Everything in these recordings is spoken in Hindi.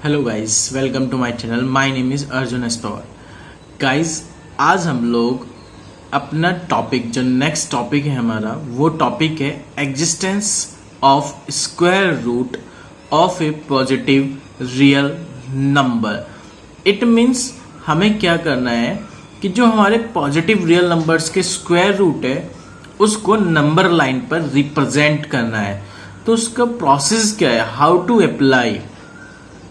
Hello guys, welcome to my channel. My name is Arjun एस्पवार। गाइस, आज हम लोग अपना टॉपिक, जो नेक्स्ट टॉपिक है हमारा, वो टॉपिक है existence of square root of a positive real number. It means हमें क्या करना है कि जो हमारे पॉजिटिव रियल नंबर्स के स्क्वायर रूट है उसको नंबर लाइन पर रिप्रेजेंट करना है। तो उसका प्रोसेस क्या है, how to apply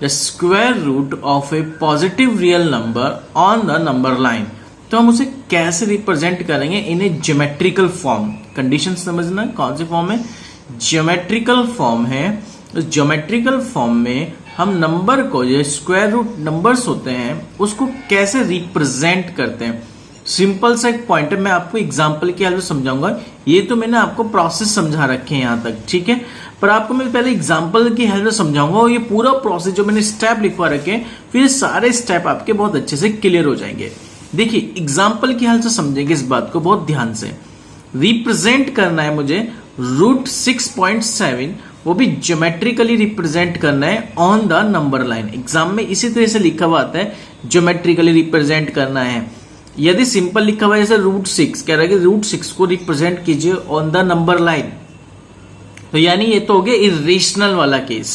the square root of a positive real number on the number line। तो हम उसे कैसे रिप्रेजेंट करेंगे इन ए ज्योमेट्रिकल फॉर्म। कंडीशन समझना कौन सी फॉर्म है, ज्योमेट्रिकल फॉर्म है। उस ज्योमेट्रिकल फॉर्म में हम नंबर को, जो स्क्वायर रूट नंबर्स होते हैं, उसको कैसे रिप्रेजेंट करते हैं। सिंपल सा एक पॉइंट है, मैं आपको एग्जांपल की हेल्प से समझाऊंगा। ये तो मैंने आपको प्रोसेस समझा रखे हैं यहाँ तक, ठीक है, पर आपको मैं पहले एग्जांपल की हेल्प से समझाऊंगा और ये पूरा प्रोसेस जो मैंने स्टेप लिखवा रखे हैं, फिर सारे स्टेप आपके बहुत अच्छे से क्लियर हो जाएंगे। देखिए, एग्जांपल की हेल्प से समझेंगे इस बात को बहुत ध्यान से। रिप्रेजेंट करना है मुझे रूट 6.7, वो भी ज्योमेट्रिकली रिप्रेजेंट करना है on the number line. Exam में इसी तरह से लिखा हुआ आता है, ज्योमेट्रिकली रिप्रेजेंट करना है। यदि सिंपल लिखा हुआ है जैसे रूट 6, कह रहा है कि रूट 6 को रिप्रेजेंट कीजिए ऑन द नंबर लाइन, तो यानी ये तो हो गया इरेशनल वाला केस,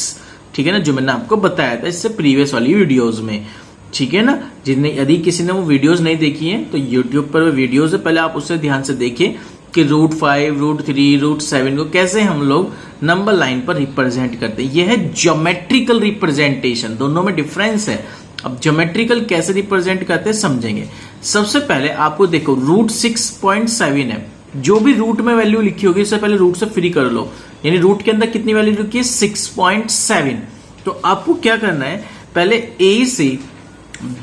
ठीक है ना, जो मैंने आपको बताया था इससे प्रीवियस वाली वीडियोस में, ठीक है ना। जिन्हें यदि किसी ने वो वीडियोस नहीं देखी है तो यूट्यूब पर वो वीडियोस है, पहले आप उससे ध्यान से देखिए कि रूट 5, रूट 3, रूट 7 को कैसे हम लोग नंबर लाइन पर रिप्रेजेंट करते हैं। यह है ज्योमेट्रिकल रिप्रेजेंटेशन, दोनों में डिफरेंस है। अब ज्योमेट्रिकल कैसे रिप्रेजेंट करते हैं समझेंगे। सबसे पहले आपको देखो, रूट 6.7 है, जो भी रूट में वैल्यू लिखी होगी इससे पहले रूट से फ्री कर लो, यानी रूट के अंदर कितनी वैल्यू लिखी है 6.7। तो आपको क्या करना है, पहले ए से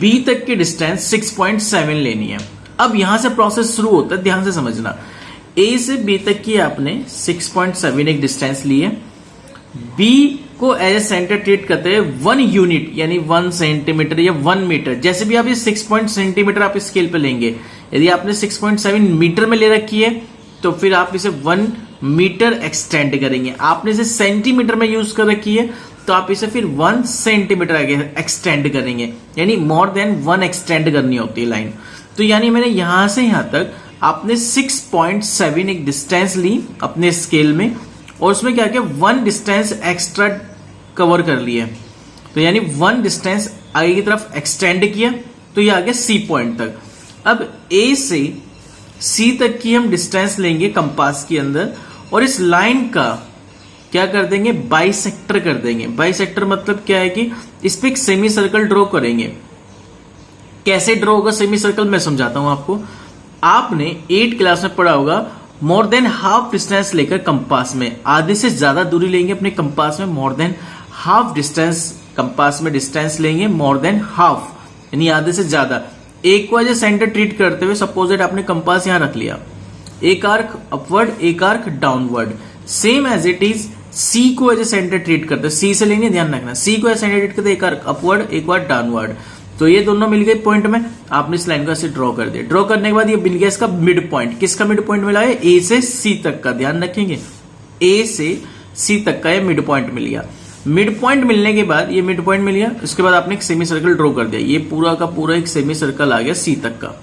बी तक की डिस्टेंस 6.7 लेनी है। अब यहां से प्रोसेस शुरू होता है, ध्यान से समझना। ए से बी तक की आपने 6.7 एक डिस्टेंस ली है। बी को एज ए सेंटर ट्रीट करते हैं 1 यूनिट, यानी 1 सेंटीमीटर या 1 मीटर, जैसे भी आप ये 6 सेंटीमीटर आप स्केल पे लेंगे। यदि आपने 6.7 मीटर में ले रखी है तो फिर आप इसे 1 मीटर एक्सटेंड करेंगे। आपने इसे सेंटीमीटर में यूज कर रखी है तो आप इसे फिर 1 सेंटीमीटर आगे एक्सटेंड करेंगे, यानी मोर देन 1 एक्सटेंड करनी होती है लाइन। तो यानी मैंने यहां से यहां तक आपने 6.7 एक डिस्टेंस ली अपने स्केल में, और उसमें क्या किया, 1 डिस्टेंस एक्स्ट्रा कवर कर लिया। तो यानी 1 डिस्टेंस आगे की तरफ एक्सटेंड किया, तो ये आ गया सी पॉइंट तक। अब ए से सी तक की हम डिस्टेंस लेंगे कंपास के अंदर, और इस लाइन का क्या कर देंगे, बाइसेक्टर कर देंगे। बाइसेक्टर मतलब क्या है कि इस पे एक सेमी सर्कल ड्रॉ करेंगे। कैसे ड्रॉ होगा सेमी सर्कल, मैं समझाता हूं आपको। आपने 8 क्लास में पढ़ा होगा, मोर देन हाफ डिस्टेंस लेकर कंपास में, आधे से ज्यादा दूरी लेंगे अपने कंपास में, more than half distance compass में डिस्टेंस लेंगे, मोर देन हाफ यानी आधे से ज्यादा। एक को एज ए सेंटर ट्रीट करते हुए सपोज आपने कंपास यहां रख लिया, एक आर्क अपवर्ड, एक arc downward. Same as it is c को एज ए सेंटर ट्रीट करते, सी से लेंगे, ध्यान रखना, सी को एज सेंटर ट्रीट करते, एक आर्क अपवर्ड, एक बार डाउनवर्ड। तो ये दोनों मिल गए पॉइंट में, आपने इस लाइन को ऐसे ड्रॉ कर दिया। ड्रॉ करने के बाद ये मिल गया इसका मिड पॉइंट। किसका मिड पॉइंट मिला है, ए से सी तक का, ध्यान रखेंगे, ए से सी तक का ये मिड पॉइंट मिल गया। मिड पॉइंट मिलने के बाद ये मिड पॉइंट मिल गया, उसके बाद आपने एक सेमी सर्कल ड्रॉ कर दिया। ये पूरा का पूरा एक सेमी सर्कल आ गया सी तक का,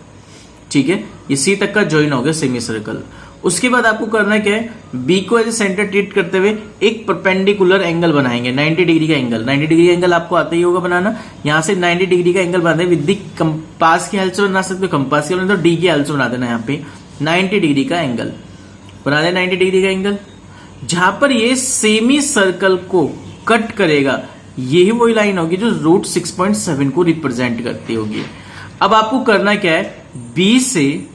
ठीक है, ये सी तक का ज्वाइन हो गया सेमी सर्कल। उसके बाद आपको करना क्या है, बी को एज ए सेंटर ट्रीट करते हुए एक परपेंडिकुलर एंगल बनाएंगे, 90 डिग्री का एंगल। 90 डिग्री एंगल आपको आता ही होगा बनाना। यहां से 90 डिग्री का एंगल बनाते विद दी कंपास की हेल्प से बना सकते हो, कंपास की तो डी की हेल्प से बना देना। यहाँ पे 90 डिग्री का एंगल बना देना, 90 डिग्री का एंगल, जहां पर ये सेमी सर्कल को कट करेगा। यही वही लाइन होगी जो रूट 6.7 को रिप्रेजेंट करती होगी। अब आपको करना क्या है, बी से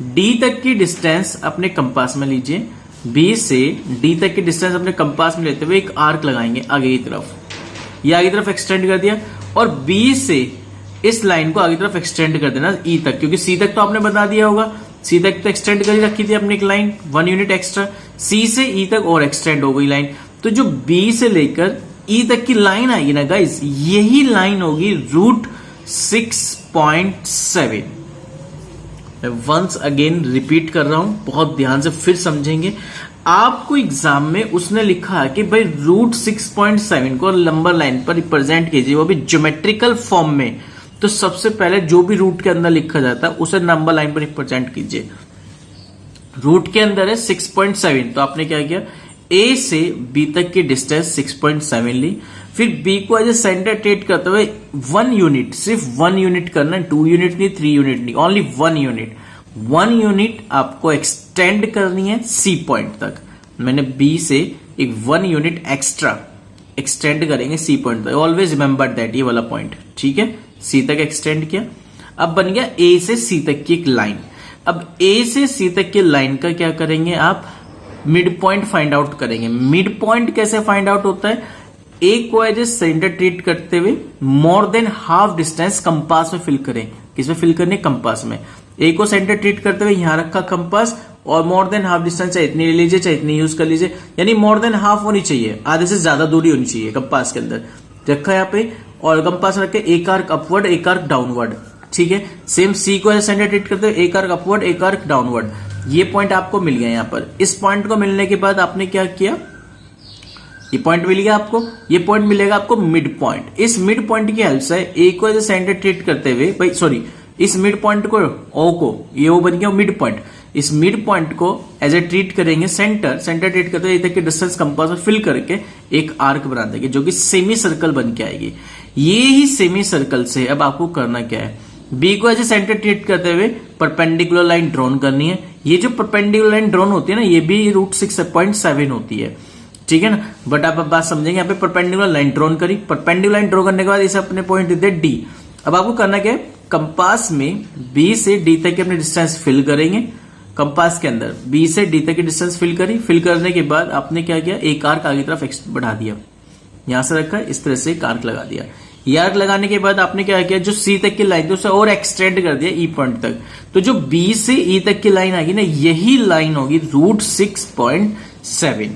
डी तक की डिस्टेंस अपने कंपास में लीजिए। बी से डी तक की डिस्टेंस अपने कंपास में लेते हुए एक आर्क लगाएंगे आगे की तरफ, ये आगे की तरफ एक्सटेंड कर दिया। और बी से इस लाइन को आगे की तरफ एक्सटेंड कर देना ई तक, क्योंकि सी तक तो आपने बता दिया होगा, सी तक तो एक्सटेंड कर रखी थी अपनी एक लाइन, 1 यूनिट एक्स्ट्रा। सी से ई तक और एक्सटेंड हो गई लाइन। तो जो बी से लेकर ई तक की लाइन आएगी ना गाइस, यही लाइन होगी रूट 6.7। मैं वंस अगेन रिपीट कर रहा हूं, बहुत ध्यान से फिर समझेंगे। आपको एग्जाम में उसने लिखा है कि भाई रूट 6.7 को नंबर लाइन पर रिप्रेजेंट कीजिए, वो भी ज्योमेट्रिकल फॉर्म में। तो सबसे पहले जो भी रूट के अंदर लिखा जाता है उसे नंबर लाइन पर रिप्रेजेंट कीजिए। रूट के अंदर है 6.7, तो आपने क्या किया, ए से बी तक की डिस्टेंस 6.7 ली, फिर बी को एज ए सेंटर ट्रीट करते हुए 1 यूनिट, सिर्फ 1 यूनिट करना, 2 यूनिट नहीं, 3 यूनिट नहीं, ओनली 1 यूनिट, 1 यूनिट आपको एक्सटेंड करनी है सी पॉइंट तक। मैंने बी से एक 1 यूनिट एक्स्ट्रा एक्सटेंड करेंगे सी पॉइंट तक, ऑलवेज रिमेंबर दैट, ये वाला पॉइंट, ठीक है। सी तक एक्सटेंड किया, अब बन गया ए से सी तक की एक लाइन। अब ए से सी तक की लाइन का क्या करेंगे आप, मिड पॉइंट फाइंड आउट करेंगे। मिड पॉइंट कैसे फाइंड आउट होता है, ए को एज ए सेंटर ट्रीट करते हुए more than half distance compass में फिल करें। किसमें फिल करने, कंपास में। ए को सेंटर ट्रीट करते हुए यहां रखा कंपास, और मोर देन हाफ डिस्टेंस चाहे इतनी ले लीजिए चाहे इतनी यूज कर लीजिए, यानी मोर देन हाफ होनी चाहिए, आधे से ज्यादा दूरी होनी चाहिए कंपास के अंदर। रखा यहाँ पे, और कंपास रख के एक आर्क अपवर्ड एक आर्क डाउनवर्ड, ठीक है। सेम सी को सेंटर ट्रीट करते हुए एक आर्क अपवर्ड एक आर्क डाउनवर्ड। ये पॉइंट आपको मिल गया। यहाँ पर इस पॉइंट को मिलने के बाद आपने क्या किया, ये पॉइंट मिल गया आपको, ये पॉइंट मिलेगा आपको मिड पॉइंट। इस मिड पॉइंट की हेल्प से ए को एज ए सेंटर ट्रीट करते हुए, भाई सॉरी, इस मिड पॉइंट को ओ को, ये ओ बन गया मिड पॉइंट, इस मिड पॉइंट को एज ए ट्रीट करेंगे सेंटर ट्रीट करते हुए तक की डिस्टेंस कंपास में फिल करके एक आर्क बना देंगे जो कि सेमी सर्कल बन के आएगी। ये ही सेमी सर्कल से अब आपको करना क्या है, बी को एज ए सेंटर ट्रीट करते हुए परपेंडिकुलर लाइन ड्रॉन करनी है। ये जो परपेंडिकुलर लाइन ड्रॉन होती है ना, ये भी रूट 6.7 होती है, ठीक है ना। बट आप बात समझेंगे, यहाँ पे परपेंडिकुलर लाइन ड्रॉन करी, परपेंडिकुलर लाइन ड्रॉ करने के बाद इसे अपने पॉइंट देते डी। अब आपको करना क्या है, कंपास में बी से डी तक के अपने डिस्टेंस फिल करेंगे। कंपास के अंदर बी से डी तक की डिस्टेंस फिल करी, फिल करने के बाद आपने क्या किया, एक आर्क आगे तरफ बढ़ा दिया, यहां से रखा, इस तरह से एक आर्क लगा दिया। ये आर्क लगाने के बाद आपने क्या किया, जो सी तक की लाइन थी उसे और एक्सटेंड कर दिया ई पॉइंट तक। तो जो बी से ई तक की लाइन आएगी ना, यही लाइन होगी रूट 6.7।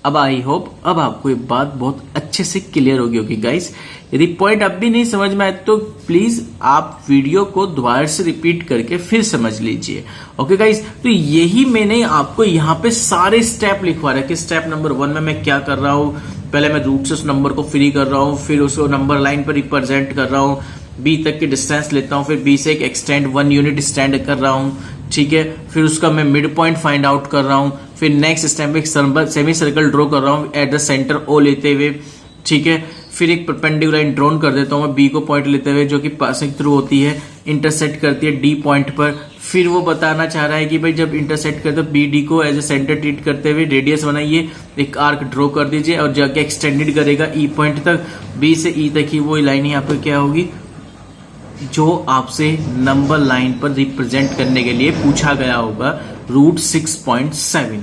अब आई होप अब आपको ये बात बहुत अच्छे से क्लियर होगी गाइस। यदि पॉइंट अब भी नहीं समझ में आए तो प्लीज आप वीडियो को दोबारा से रिपीट करके फिर समझ लीजिए। ओके गाइस, तो यही मैंने आपको यहाँ पे सारे स्टेप लिखवा रखे। स्टेप नंबर 1 में मैं क्या कर रहा हूँ, पहले मैं रूट से उस नंबर को फ्री कर रहा हूँ, फिर उसको नंबर लाइन पर रिप्रेजेंट कर रहा हूँ, बी तक की डिस्टेंस लेता हूँ, फिर बी से एक एक्सटेंड 1 यूनिट स्टैंड कर रहा हूँ, ठीक है। फिर उसका मैं मिड पॉइंट फाइंड आउट कर रहा हूँ, फिर नेक्स्ट स्टेप में एक सेमी सर्कल ड्रॉ कर रहा हूँ एट द सेंटर ओ लेते हुए, ठीक है। फिर एक परपेंडिकुलर लाइन ड्रॉन कर देता हूँ मैं बी को पॉइंट लेते हुए, जो कि पासिंग थ्रू होती है, इंटरसेक्ट करती है डी पॉइंट पर। फिर वो बताना चाह रहा है कि भाई जब इंटरसेक्ट करते बी डी को एज ए सेंटर ट्रीट करते हुए रेडियस बनाइए, एक आर्क ड्रॉ कर दीजिए और जाके एक्सटेंडेड करेगा ई पॉइंट तक। बी से ई तक ही वो लाइन यहाँ पे क्या होगी, जो आपसे नंबर लाइन पर रिप्रेजेंट करने के लिए पूछा गया होगा, रूट 6.7,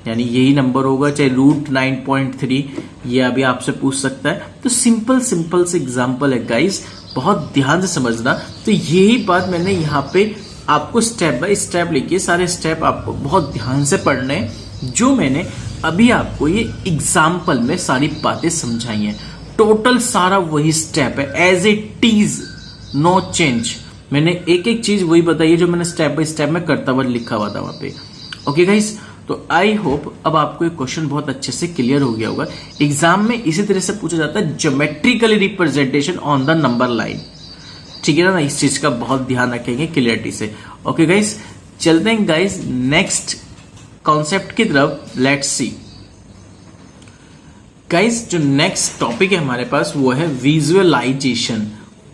यानी यही नंबर होगा, चाहे रूट 9.3, ये अभी आपसे पूछ सकता है। तो सिंपल से एग्जांपल है गाइस, बहुत ध्यान से समझना। तो यही बात मैंने यहाँ पे आपको स्टेप बाय स्टेप लिखी, सारे स्टेप आपको बहुत ध्यान से पढ़ने हैं, जो मैंने अभी आपको ये एग्जाम्पल में सारी बातें समझाई हैं। टोटल सारा वही स्टेप है, as it is, no change. मैंने एक एक चीज वही बताई है जो मैंने स्टेप बाय स्टेप में करता हुआ लिखा हुआ था वहां पे। ओके गाइस, तो आई होप अब आपको ये क्वेश्चन बहुत अच्छे से क्लियर हो गया होगा। एग्जाम में इसी तरह से पूछा जाता है, geometrically representation on the number line, ठीक है ना। इस चीज का बहुत ध्यान रखेंगे क्लियरिटी से। ओके गाइस, चलते हैं गाइस नेक्स्ट कॉन्सेप्ट की तरफ, लेट्स सी गाइस। जो नेक्स्ट टॉपिक है हमारे पास वो है visualisation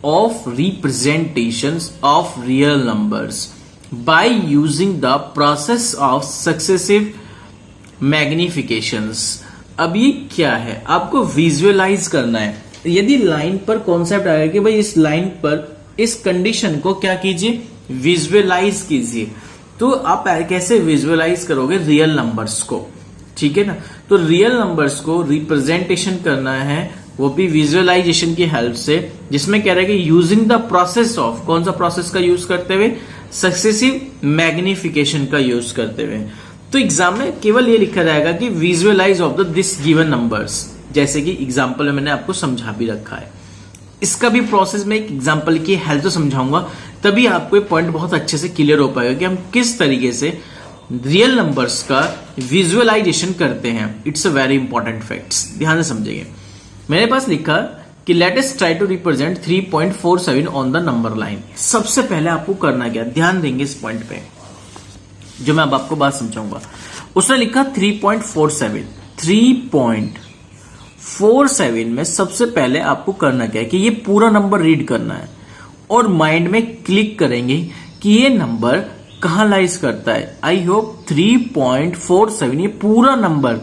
of representations of real numbers by using the process of successive magnifications। अब ये क्या है, आपको विजुअलाइज करना है। यदि लाइन पर कॉन्सेप्ट आएगा कि भाई इस लाइन पर इस कंडीशन को क्या कीजिए, विजुअलाइज कीजिए, तो आप कैसे विजुअलाइज करोगे रियल नंबर्स को, ठीक है ना। तो रियल नंबर्स को रिप्रेजेंटेशन करना है, वो भी विजुअलाइजेशन की हेल्प से, जिसमें कह रहा है कि यूजिंग द प्रोसेस ऑफ, कौन सा प्रोसेस का यूज करते हुए, सक्सेसिव मैग्निफिकेशन का यूज करते हुए। तो एग्जाम में केवल ये लिखा जाएगा कि visualise of the this given numbers, जैसे कि एग्जाम्पल में मैंने आपको समझा भी रखा है। इसका भी प्रोसेस में एक एग्जाम्पल की हेल्प से समझाऊंगा, तभी आपको ये पॉइंट बहुत अच्छे से क्लियर हो पाएगा कि हम किस तरीके से रियल नंबर्स का विजुअलाइजेशन करते हैं। It's a very important facts, ध्यान से समझिए। मेरे पास लिखा कि let us try to represent 3.47 on the number line. सबसे पहले आपको करना क्या, ध्यान देंगे इस पॉइंट पे जो मैं अब आपको बात समझाऊंगा। उसने लिखा 3.47। 3.47 में सबसे पहले आपको करना क्या है कि ये पूरा नंबर रीड करना है और माइंड में क्लिक करेंगे कि ये नंबर कहां लाइज करता है। आई होप 3.47 ये पूरा नंबर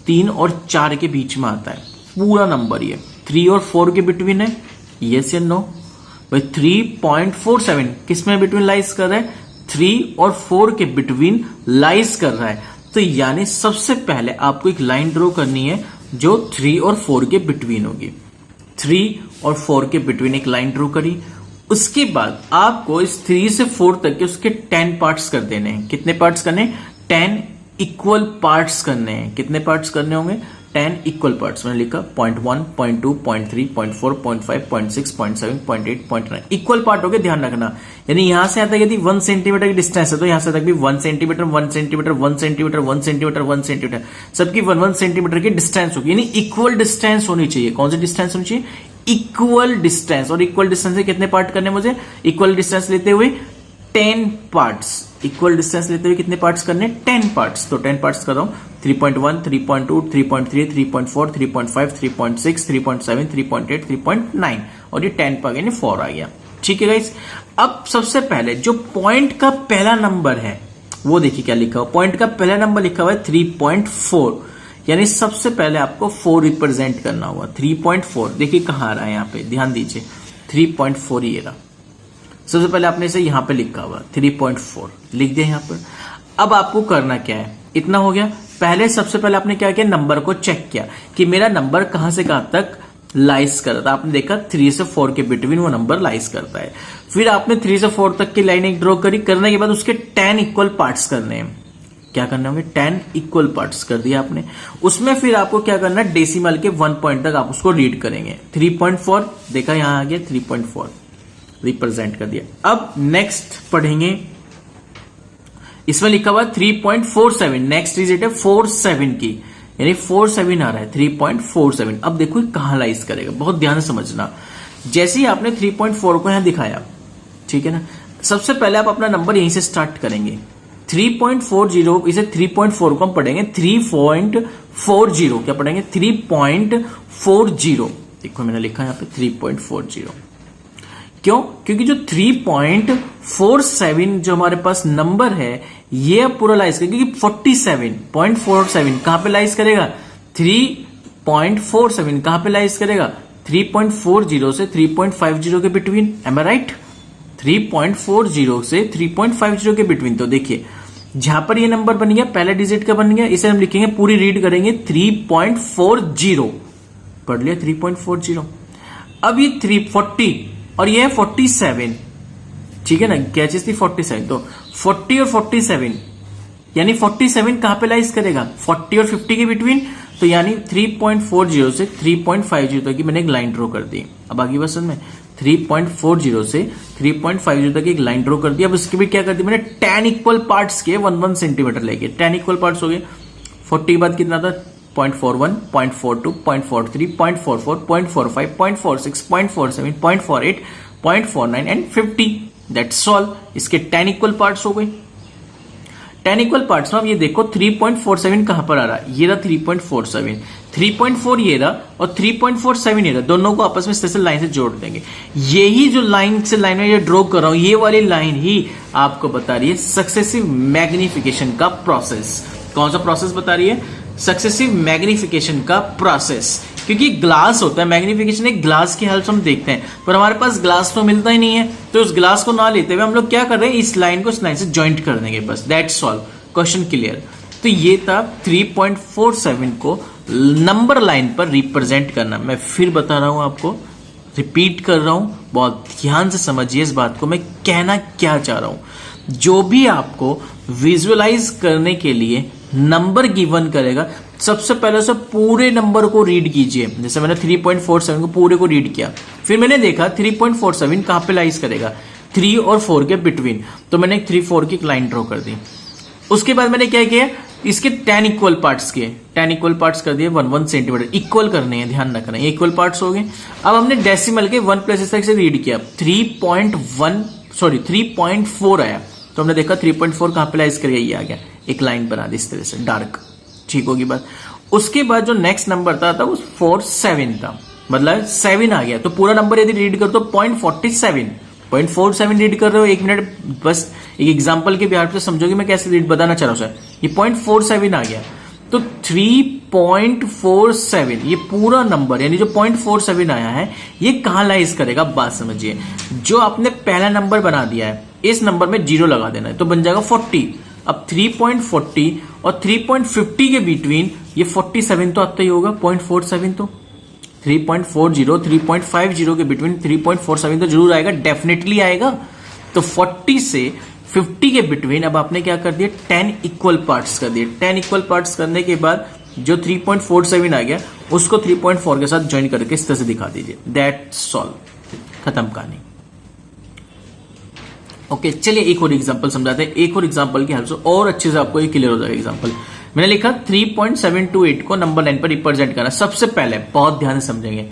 3 और 4 के बीच में आता है। पूरा नंबर ये 3 और 4 के बिटवीन है, यस या नो भाई। 3.47 किस में बिटवीन लाइज कर रहा है, 3 और 4 के बिटवीन लाइज कर रहा है। तो यानी सबसे पहले आपको एक लाइन ड्रॉ करनी है जो 3 और 4 के बिटवीन होगी। 3 और 4 के बिटवीन एक लाइन ड्रॉ करी। उसके बाद आपको इस 3 से 4 तक के उसके 10 पार्ट्स कर देने हैं। कितने पार्ट्स करने हैं, 10 इक्वल पार्ट्स करने हैं। कितने पार्ट्स करने होंगे, 10 इक्वल पार्ट्स। मैंने लिखा 0.1, 0.2, 0.3, 0.4, 0.5, 0.6, 0.7, 0.8, 0.9 इक्वल पार्ट हो गए, ध्यान रखना। यानी यहां से आता यदि 1 सेंटीमीटर की डिस्टेंस है तो यहां से तक भी 1 centimetre, 1 centimetre, 1 centimetre, 1 centimetre, 1 centimetre, सबकी 1 सेंटीमीटर की डिस्टेंस होगी। यानी इक्वल डिस्टेंस होनी चाहिए। कौन सी डिस्टेंस होनी चाहिए, इक्वल डिस्टेंस। और इक्वल डिस्टेंस से कितने पार्ट करने मुझे, इक्वल डिस्टेंस लेते हुए 10 पार्ट्स। इक्वल डिस्टेंस लेते हुए कितने पार्ट्स करने, 10 पार्ट्स। तो 10 पार्ट्स कर रहा हूं, 3.1, 3.2, 3.3, 3.4, 3.5, 3.6, 3.7, 3.8, 3.9 और ये 10 पर यानी 4 आ गया। ठीक है गाइस। अब सबसे पहले जो पॉइंट का पहला नंबर है वो देखिए क्या लिखा हुआ। पॉइंट का पहला नंबर लिखा हुआ है 3.4, यानी सबसे पहले आपको 4 रिप्रेजेंट करना होगा। 3.4 देखिए कहां आ रहा है, यहाँ पे ध्यान दीजिए। 3.4 ये रहा। सबसे पहले आपने इसे यहां पे लिखा हुआ 3.4 लिख दिया यहां पर। अब आपको करना क्या है, इतना हो गया। पहले सबसे पहले आपने क्या किया, नंबर को चेक किया कि मेरा नंबर कहां से कहां तक लाइज करता है। आपने देखा 3 से 4 के बिटवीन वो नंबर लाइज करता है। फिर आपने 3 से 4 तक की लाइन एक ड्रॉ करी। करने के बाद उसके 10 इक्वल पार्ट्स करने हैं। क्या करने होंगे, 10 इक्वल पार्ट्स कर दिया आपने। उसमें फिर आपको क्या करना है, डेसिमल के 1 पॉइंट तक आप उसको रीड करेंगे। 3.4 देखा यहां आ गया, 3.4 रिप्रेजेंट कर दिया। अब नेक्स्ट पढ़ेंगे, इसमें लिखा हुआ 3.47, नेक्स्ट डिजिट है 47 की, यानी 47 आ रहा है 3.47। अब देखो कहां लाइज करेगा, बहुत ध्यान से समझना। जैसे ही आपने 3.4 को यहां दिखाया, ठीक है ना, सबसे पहले आप अपना नंबर यहीं से स्टार्ट करेंगे। 3.40 इसे 3.4 को हम पढ़ेंगे 3.40। क्या पढ़ेंगे, 3.40। देखो मैंने लिखा है यहां पे 3.40। क्यों, क्योंकि जो 3.47 जो हमारे पास नंबर है ये अब पूरा लाइज करेगा, क्योंकि 47.47 कहां पे लाइज करेगा, 3.47 कहां पे लाइज करेगा, 3.40 से 3.50 के बिटवीन। एम आई राइट, 3.40 से 3.50 के बिटवीन। तो देखिए जहां पर ये नंबर बन गया, पहला डिजिट का बन गया, इसे हम लिखेंगे, पूरी रीड करेंगे 3.40। पढ़ लिया 3.40। अब ये 340 और ये है 47, ठीक है ना, क्या चीज थी 47। तो 40 और 47 यानी 47 कहां पे लाइज करेगा, 40 और 50 के बिटवीन। तो यानी 3.40 से 3.50 तक की मैंने एक लाइन ड्रॉ कर दी। अब आगे बस में 3.40 से 3.50 तक एक लाइन ड्रॉ कर दी। अब उसके भी क्या कर दी मैंने, 10 इक्वल पार्ट्स के 1 सेंटीमीटर लेके 10 इक्वल पार्ट्स हो गए। 40 के बाद कितना था, 0.41, 0.42, 0.43, 0.44, 0.45, 0.46, 0.47, 0.48, 0.49 एंड 50। That's all. इसके 10 इक्वल पार्ट्स हो गए। 10 इक्वल पार्ट्स में अब ये देखो 3.47 कहां पर आ रहा है, ये रहा 3.47, 3.4 ये रहा और 3.47 ये रहा। दोनों को आपस में स्पेशल लाइन से जोड़ देंगे। यही जो लाइन से लाइन में ये ड्रॉ कर रहा हूं, ये वाली लाइन ही आपको बता रही है सक्सेसिव मैग्निफिकेशन का प्रोसेस। कौन सा प्रोसेस बता रही है, सक्सेसिव मैग्निफिकेशन का प्रोसेस। क्योंकि ग्लास होता है, मैग्निफिकेशन एक ग्लास की हेल्प से हम देखते हैं, पर हमारे पास ग्लास तो मिलता ही नहीं है। तो उस ग्लास को ना लेते हुए हम लोग क्या कर रहे हैं, इस लाइन को इस लाइन से ज्वाइंट कर देंगे, बस दैट्स ऑल। Question clear. तो ये था 3.47 को नंबर लाइन पर रिप्रेजेंट करना। मैं फिर बता रहा हूं आपको, रिपीट कर रहा हूं, बहुत ध्यान से समझिए इस बात को मैं कहना क्या चाह रहा हूं। जो भी आपको विजुअलाइज करने के लिए नंबर गिवन करेगा, सबसे पहले से पूरे नंबर को रीड कीजिए। जैसे मैंने 3.47 को पूरे को रीड किया, फिर मैंने देखा 3.47 कहां पे लाइज करेगा, 3 और 4 के बिटवीन। तो मैंने 3-4 की एक लाइन ड्रॉ कर दी। उसके बाद मैंने क्या किया, इसके 10 इक्वल पार्ट्स किए, 10 इक्वल पार्ट्स कर दिए 1 सेंटीमीटर, इक्वल करने हैं, ध्यान रखना है, इक्वल पार्ट्स हो गए। अब हमने डेसिमल के 1 प्लस इस तरह से रीड किया, 3.4 आया, तो हमने देखा 3.4 कहां पे लाइज करेगा, ये आ गया, एक लाइन बना दी इस तरह से डार्क, ठीक होगी बात। उसके बाद जो नेक्स्ट नंबर था वो 47 था, मतलब 7 आ गया, तो पूरा नंबर यदि रीड कर तो 0.47 रीड कर रहे हो, 1 मिनट बस एक एग्जांपल के बिहार पे समझोगे मैं कैसे रीड बताना चाह रहा हूं सर। ये 0.47 आ गया, तो 3.47 ये पूरा नंबर यानी जो 0.47 आया है ये कहां लाइज करेगा, बात समझिए। जो आपने पहला नंबर बना दिया है इस नंबर में 0 लगा देना है, तो बन जाएगा 40। अब 3.40 और 3.50 के बिटवीन ये 47 तो आता ही होगा, 0.47 तो 3.40 3.50 के बिटवीन 3.47 तो जरूर आएगा, डेफिनेटली आएगा। तो 40 से 50 के बिटवीन अब आपने क्या कर दिया, 10 इक्वल पार्ट्स कर दिए। 10 इक्वल पार्ट्स करने के बाद जो 3.47 आ गया उसको 3.4 के साथ ज्वाइन करके इस तरह से दिखा दीजिए, दैट्स ऑल, खत्म कहानी। ओके, चलिए एक और एग्जांपल समझाते हैं, एक और एग्जांपल की हेल्प से और अच्छे से आपको ये क्लियर हो जाएगा। एग्जांपल मैंने लिखा 3.728 को नंबर 9 पर रिप्रेजेंट करना। सबसे पहले बहुत ध्यान से समझेंगे,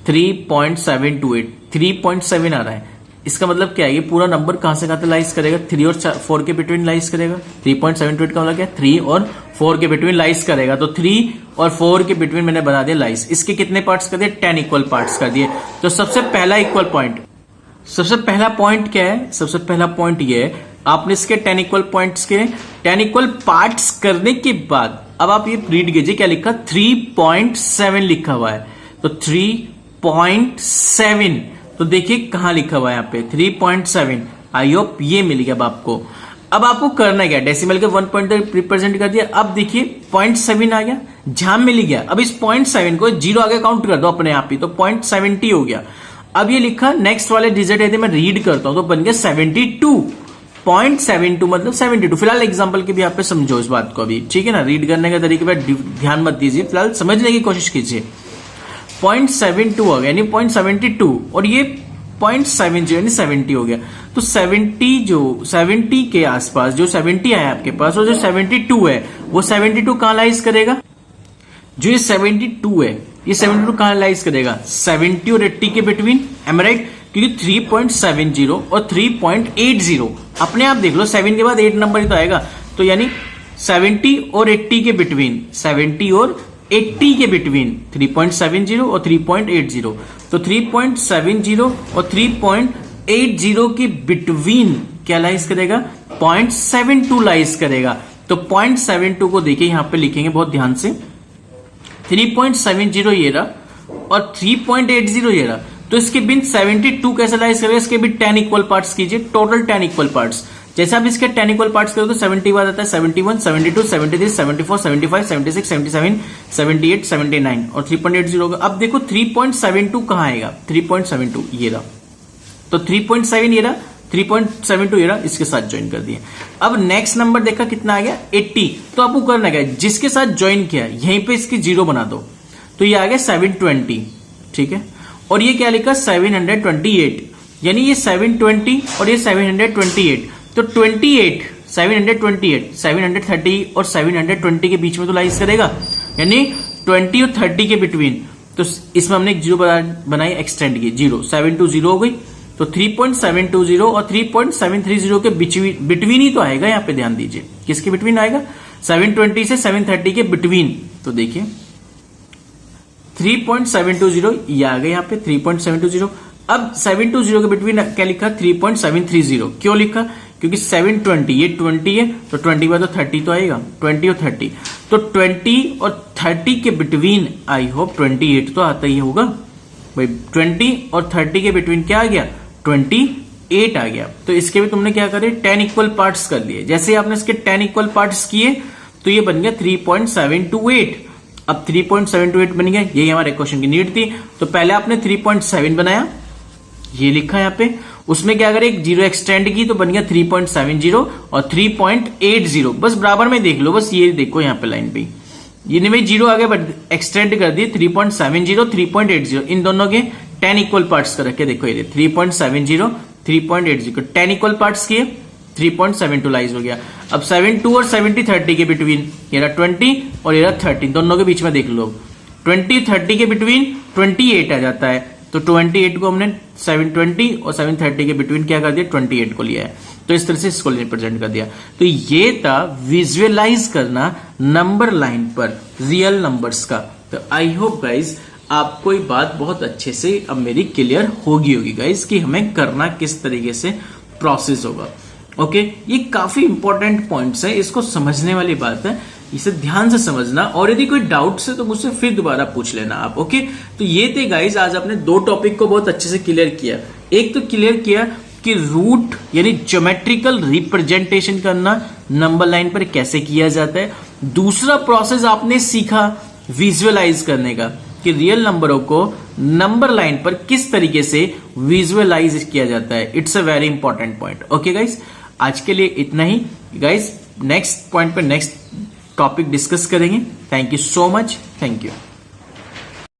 3.728 3.7 आ रहा है, इसका मतलब क्या है, ये पूरा नंबर कहां से कहां लाइज करेगा, 3 और 4 के बिटवीन लाइज करेगा। 3.728 का मतलब क्या, 3 और 4 के बिटवीन लाइज करेगा, तो 3 और 4 के बिटवीन मैंने बना दिया लाइज। इसके कितने पार्ट्स कर दिए, 10 इक्वल पार्ट्स कर दिए। तो सबसे पहला इक्वल पॉइंट, सबसे पहला पॉइंट क्या है, सबसे पहला पॉइंट ये है, आपने इसके 10 इक्वल पॉइंट्स के 10 इक्वल पार्ट्स करने के बाद अब आप ये रीड कीजिए, क्या लिखा, 3.7 लिखा हुआ है, तो 3.7, तो देखिए कहां लिखा हुआ है यहाँ पे 3.7। आई होप ये मिल गया अब आपको। अब आपको करना क्या, डेसिमल के 1 पॉइंट रिप्रेजेंट कर दिया। अब देखिए 0.7 आ गया, जहां मिल गया, अब इस 0.7 को 0 आगे काउंट कर दो अपने आप ही, तो 0.70 हो गया। अब ये लिखा नेक्स्ट वाले डिजिट यदि मैं रीड करता हूं तो बन गया 72.72 मतलब 72। फिलहाल एग्जांपल के भी आप पे समझो इस बात को अभी, ठीक है ना, रीड करने के तरीके पर ध्यान मत दीजिए, फिलहाल समझने की कोशिश कीजिए। 0.72 हो गया यानी 0.72 और ये 0.70 यानी 70 हो गया। तो 70 के आसपास जो 70 आया आपके पास और जो 72 है वो 72 कहां लाइज करेगा, जो ये 72 है ये 72 कहां लाइज करेगा, 70 और 80 के बिटवीन, एम राइट, क्योंकि 3.70 और 3.80 अपने आप देख लो, 7 के बाद 8 नंबर ही तो आएगा, तो यानी 70 और 80 के बिटवीन, 70 और 80 के बिटवीन 3.70 और 3.80, तो 3.70 और 3.80 के बिटवीन क्या लाइज करेगा, 0.72 लाइज करेगा। तो 0.72 को देखिए यहां पे लिखेंगे बहुत ध्यान से, 3.70 ये रहा और 3.80 ये रहा, तो इसके बिन 72 कैसे लाइज करेगा, इसके बिन 10 इक्वल पार्ट्स कीजिए, टोटल 10 इक्वल पार्ट्स। जैसे आप इसके 10 इक्वल पार्ट्स करोगे तो 70 बाद आता है 71, 72, 73, 74, 75, 76, 77, 78, 79 और 3.80 होगा। अब देखो 3.72 कहां आएगा, 3.72 ये रहा, तो 3.7 ये रहा, 3.72 ये रहा, इसके साथ ज्वाइन कर दिए। अब नेक्स्ट नंबर देखा कितना आ गया, 80, तो आपको करना क्या, जिसके साथ ज्वाइन किया यहीं पे इसकी 0 बना दो, तो ये आ गया 720, ठीक है, और ये क्या लिखा 728, यानी ये 720 और ये 728, तो 28 728 730 और 720 के बीच में तो लाइज करेगा, यानी 20 और 30 के बिटवीन, तो इसमें हमने एक 0 बनाई, एक्सटेंड की, 0 720 हो गई, तो 3.720 और 3.730 के बिटवीन ही तो आएगा, यहां पे ध्यान दीजिए, किसके बिटवीन आएगा, 720 से 730 के बिटवीन। तो देखिए 3.720 ये आ गया यहां पे 3.720। अब 720 के बिटवीन क्या लिखा, 3.730, क्यों लिखा, क्योंकि 720 ये 20 है, तो 20 बाद तो 30 तो आएगा, 20 और 30, तो 20 और 30 के बिटवीन आई होप 28 तो आता ही होगा भाई, 20 और 30 के बिटवीन क्या आ गया, 28 आ गया। तो इसके भी तुमने क्या करे, 10 इक्वल पार्ट्स कर लिए। जैसे आपने इसके 10 इक्वल पार्ट्स किए तो ये बन गया 3.728। अब 3.728 बन गया, यही हमारे क्वेश्चन की नीड थी। तो पहले आपने 3.7 बनाया, ये लिखा है यहाँ पे, उसमें क्या करें, एक 0 एक्सटेंड की, तो बन गया 3.70 और 3.80, बस बराबर में देख लो, बस ये देखो यहाँ पे लाइन पे ये नहीं 0 आ गया, बट एक्सटेंड कर दिए 3.70 3.80, इन दोनों के 10 इक्वल पार्ट्स कर रखे, देखो ये 3.70 3.80 10 इक्वल पार्ट्स किए, 3.72 लाइज हो गया। अब 72 और 70-30 के बिटवीन ये रहा 20 और ये रहा 13, दोनों के बीच में देख लो 20-30 के बिटवीन 28 आ जाता है, तो 28 को हमने 720 और 730 के बिटवीन क्या कर दिया 28 को लिया है, तो इस तरह से इसको रिप्रेजेंट कर दिया। तो ये था विजुअलाइज करना नंबर लाइन पर रियल नंबर्स का। तो आई होप गाइज आपको ये बात बहुत अच्छे से अब मेरी क्लियर होगी गाइज कि हमें करना किस तरीके से प्रोसेस होगा। ओके, ये काफी इंपॉर्टेंट पॉइंट्स है, इसको समझने वाली बात है, इसे ध्यान से समझना, और यदि कोई डाउट है तो मुझसे फिर दोबारा पूछ लेना आप। ओके, तो ये थे गाइज आज आपने दो टॉपिक को बहुत अच्छे से क्लियर किया। एक तो क्लियर किया कि रूट यानी ज्योमेट्रिकल रिप्रेजेंटेशन करना नंबर लाइन पर कैसे किया जाता है। दूसरा प्रोसेस आपने सीखा विजुअलाइज करने का कि रियल नंबरों को नंबर लाइन पर किस तरीके से विजुअलाइज किया जाता है। It's a very important point. Okay guys, आज के लिए इतना ही गाइज, नेक्स्ट पॉइंट पर नेक्स्ट टॉपिक डिस्कस करेंगे। Thank you so much, thank you.